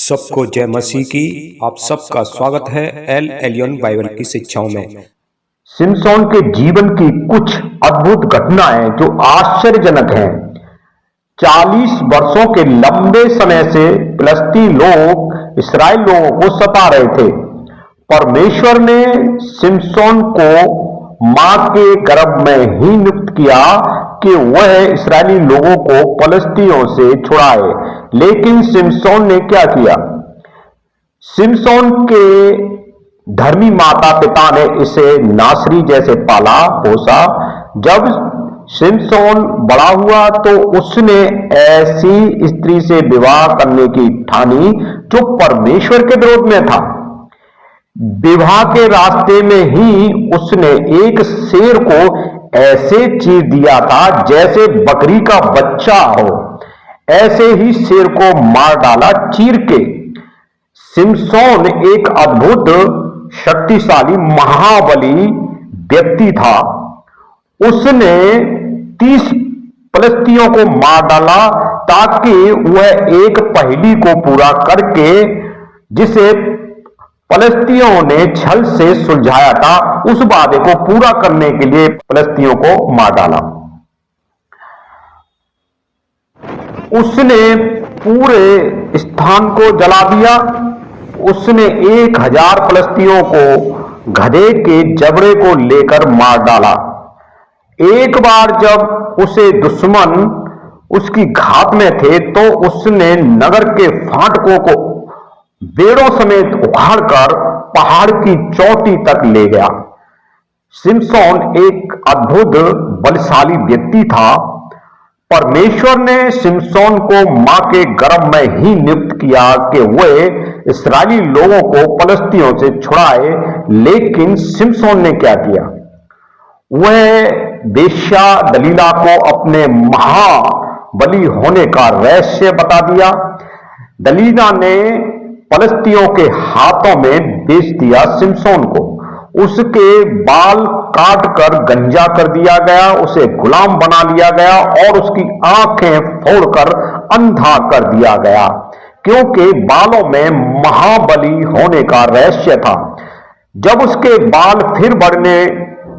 सबको जय मसीह की। आप सबका स्वागत है एल एलियन बाइबल की शिक्षाओं में। सिमसोन के जीवन की कुछ अद्भुत घटनाएं जो आश्चर्यजनक हैं। 40 वर्षों के लंबे समय से फिलिस्ती लोग इस्राएल लोगों को सता रहे थे। परमेश्वर ने सिमसोन को मां के गर्भ में ही नियुक्त किया कि वह इस्राएली लोगों को फिलिस्तियों से छुड़ाए। लेकिन सिमसोन ने क्या किया? सिमसोन के धर्मी माता पिता ने इसे नासरी जैसे पाला पोसा। जब सिमसोन बड़ा हुआ तो उसने ऐसी स्त्री से विवाह करने की ठानी जो परमेश्वर के विरोध में था। विवाह के रास्ते में ही उसने एक शेर को ऐसे चीर दिया था जैसे बकरी का बच्चा हो। ऐसे ही शेर को मार डाला चीर के। सिमसोन एक अद्भुत शक्तिशाली महाबली व्यक्ति था। उसने 30 फिलिस्तियों को मार डाला ताकि वह एक पहेली को पूरा करके जिसे फिलिस्तियों ने छल से सुलझाया था उस वादे को पूरा करने के लिए फिलिस्तियों को मार डाला। उसने पूरे स्थान को जला दिया। उसने 1000 फिलिस्तियों को गधे के जबड़े को लेकर मार डाला। एक बार जब उसे दुश्मन उसकी घात में थे तो उसने नगर के फाटकों को बेड़ों समेत उखाड़कर पहाड़ की चोटी तक ले गया। सिमसोन एक अद्भुत बलशाली व्यक्ति था। परमेश्वर ने सिमसोन को मां के गर्भ में ही नियुक्त किया कि वह इस्राएली लोगों को फिलिस्तियों से छुड़ाए। लेकिन सिमसोन ने क्या किया? वह वेश्या दलीला को अपने महाबली होने का रहस्य बता दिया। दलीला ने फिलिस्तियों के हाथों में बेच दिया सिमसोन को। उसके बाल काट कर गंजा कर दिया गया, उसे गुलाम बना लिया गया और उसकी आंखें फोड़कर अंधा कर दिया गया, क्योंकि बालों में महाबली होने का रहस्य था। जब उसके बाल फिर बढ़ने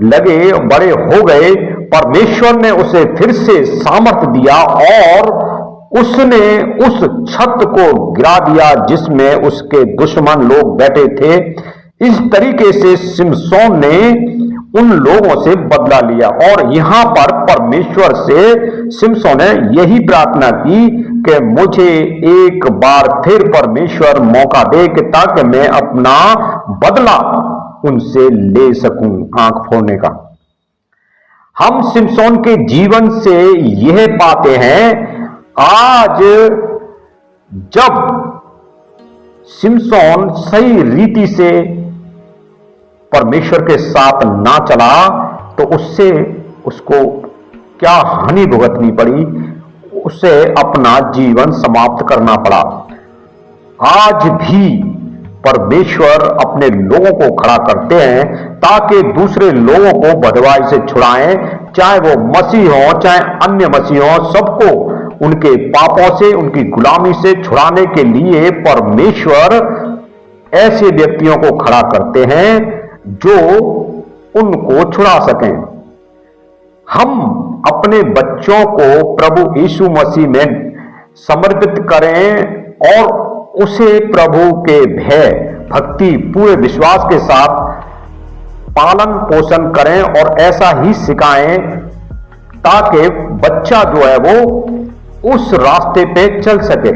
लगे, बड़े हो गए, परमेश्वर ने उसे फिर से सामर्थ दिया और उसने उस छत को गिरा दिया जिसमें उसके दुश्मन लोग बैठे थे। इस तरीके से सिमसोन ने उन लोगों से बदला लिया। और यहां पर परमेश्वर से सिमसोन ने यही प्रार्थना की कि मुझे एक बार फिर परमेश्वर मौका दे कि ताकि मैं अपना बदला उनसे ले सकूं, आंख फोड़ने का। हम सिमसोन के जीवन से यह पाते हैं। आज जब सिमसोन सही रीति से परमेश्वर के साथ ना चला तो उसको क्या हानि भुगतनी पड़ी, उसे अपना जीवन समाप्त करना पड़ा। आज भी परमेश्वर अपने लोगों को खड़ा करते हैं ताकि दूसरे लोगों को बदवाई से छुड़ाएं, चाहे वो मसीह हो चाहे अन्य मसीह हो। सबको उनके पापों से, उनकी गुलामी से छुड़ाने के लिए परमेश्वर ऐसे व्यक्तियों को खड़ा करते हैं जो उनको छुड़ा सकें। हम अपने बच्चों को प्रभु यीशु मसीह में समर्पित करें और उसे प्रभु के भय भक्ति पूरे विश्वास के साथ पालन पोषण करें और ऐसा ही सिखाएं ताकि बच्चा जो है वो उस रास्ते पे चल सके।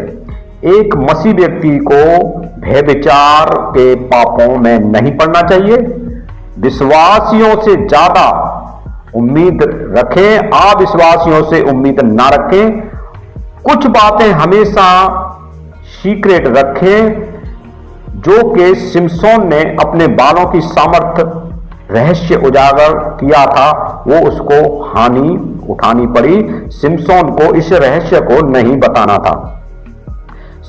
एक मसीह व्यक्ति को भय विचार के पापों में नहीं पड़ना चाहिए। विश्वासियों से ज्यादा उम्मीद रखें, अविश्वासियों से उम्मीद ना रखें। कुछ बातें हमेशा सीक्रेट रखें, जो कि सिमसोन ने अपने बालों की सामर्थ्य रहस्य उजागर किया था, वो उसको हानि उठानी पड़ी। सिमसोन को इस रहस्य को नहीं बताना था।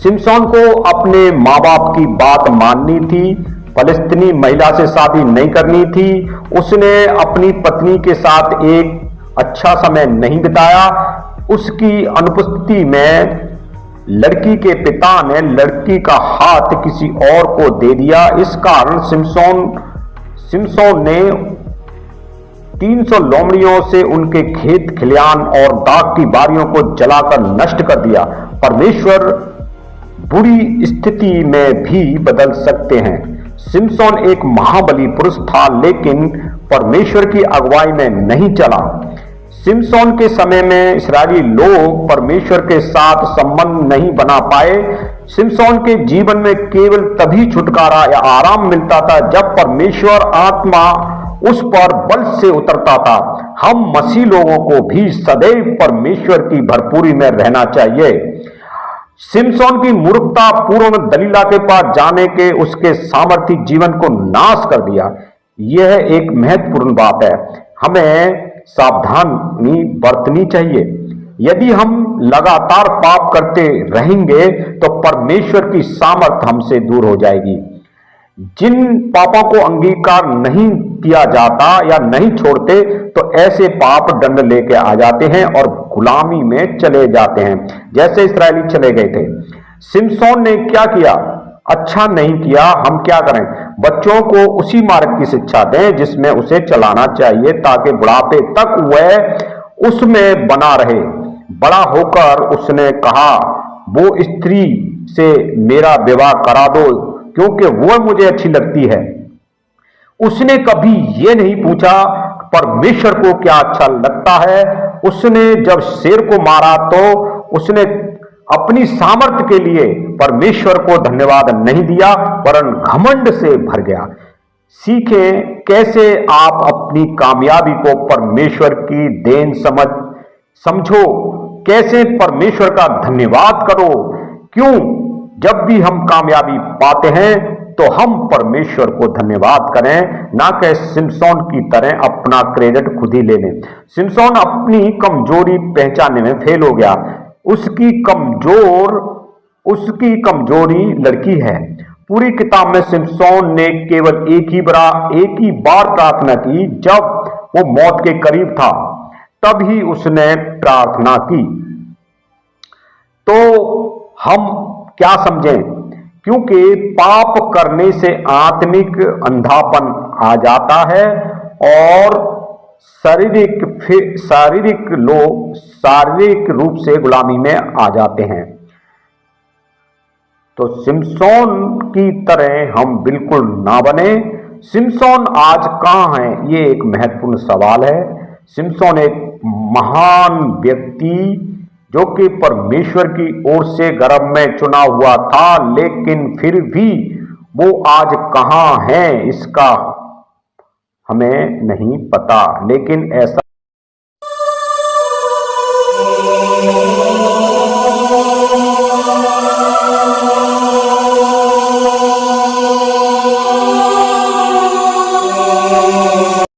सिमसोन को अपने मां बाप की बात माननी थी। फिलिस्तीनी महिला से शादी नहीं करनी थी। उसने अपनी पत्नी के साथ एक अच्छा समय नहीं बिताया। उसकी अनुपस्थिति में लड़की के पिता ने लड़की का हाथ किसी और को दे दिया। इस कारण सिमसोन ने 300 लोमड़ियों से उनके खेत खलियान और दाग की बारियों को जलाकर नष्ट कर दिया। परमेश्वर बुरी स्थिति में भी बदल सकते हैं। सिमसोन एक महाबली पुरुष था, लेकिन परमेश्वर की अगुवाई में नहीं चला। सिमसोन के समय में इस्राएली लोग परमेश्वर के साथ संबंध नहीं बना पाए। सिमसोन के जीवन में केवल तभी छुटकारा या आराम मिलता था जब परमेश्वर आत्मा उस पर बल से उतरता था। हम मसीह लोगों को भी सदैव परमेश्वर की भरपूरी में रहना चाहिए। सिमसोन की मूर्खता पूर्ण दलीला के पास जाने के उसके सामर्थी जीवन को नाश कर दिया। यह एक महत्वपूर्ण बात है। हमें सावधानी बरतनी चाहिए। यदि हम लगातार पाप करते रहेंगे तो परमेश्वर की सामर्थ हमसे दूर हो जाएगी। जिन पापों को अंगीकार नहीं किया जाता या नहीं छोड़ते तो ऐसे पाप दंड लेके आ जाते हैं और गुलामी में चले जाते हैं, जैसे इस्राएली चले गए थे। सिमसोन ने क्या किया? अच्छा नहीं किया। हम क्या करें? बच्चों को उसी मार्ग की शिक्षा दें जिसमें उसे चलाना चाहिए, ताकि बुढ़ापे तक वह उसमें बना रहे। बड़ा होकर उसने कहा, वो स्त्री से मेरा विवाह करा दो क्योंकि वह मुझे अच्छी लगती है। उसने कभी यह नहीं पूछा परमेश्वर को क्या अच्छा लगता है। उसने जब शेर को मारा तो उसने अपनी सामर्थ्य के लिए परमेश्वर को धन्यवाद नहीं दिया, वरन घमंड से भर गया। सीखें कैसे आप अपनी कामयाबी को परमेश्वर की देन समझो, कैसे परमेश्वर का धन्यवाद करो। क्यों? जब भी हम कामयाबी पाते हैं तो हम परमेश्वर को धन्यवाद करें, ना कि सिमसोन की तरह अपना क्रेडिट खुद ही ले लें। सिमसोन अपनी कमजोरी पहचानने में फेल हो गया। उसकी कमजोरी लड़की है। पूरी किताब में सिमसोन ने केवल एक ही बार प्रार्थना की। जब वो मौत के करीब था तब ही उसने प्रार्थना की। तो हम क्या समझें? क्योंकि पाप करने से आत्मिक अंधापन आ जाता है और शारीरिक रूप से गुलामी में आ जाते हैं। तो सिमसोन की तरह हम बिल्कुल ना बने। सिमसोन आज कहां है? ये एक महत्वपूर्ण सवाल है। सिमसोन एक महान व्यक्ति जो कि परमेश्वर की ओर से गर्भ में चुना हुआ था, लेकिन फिर भी वो आज कहां है इसका हमें नहीं पता। लेकिन ऐसा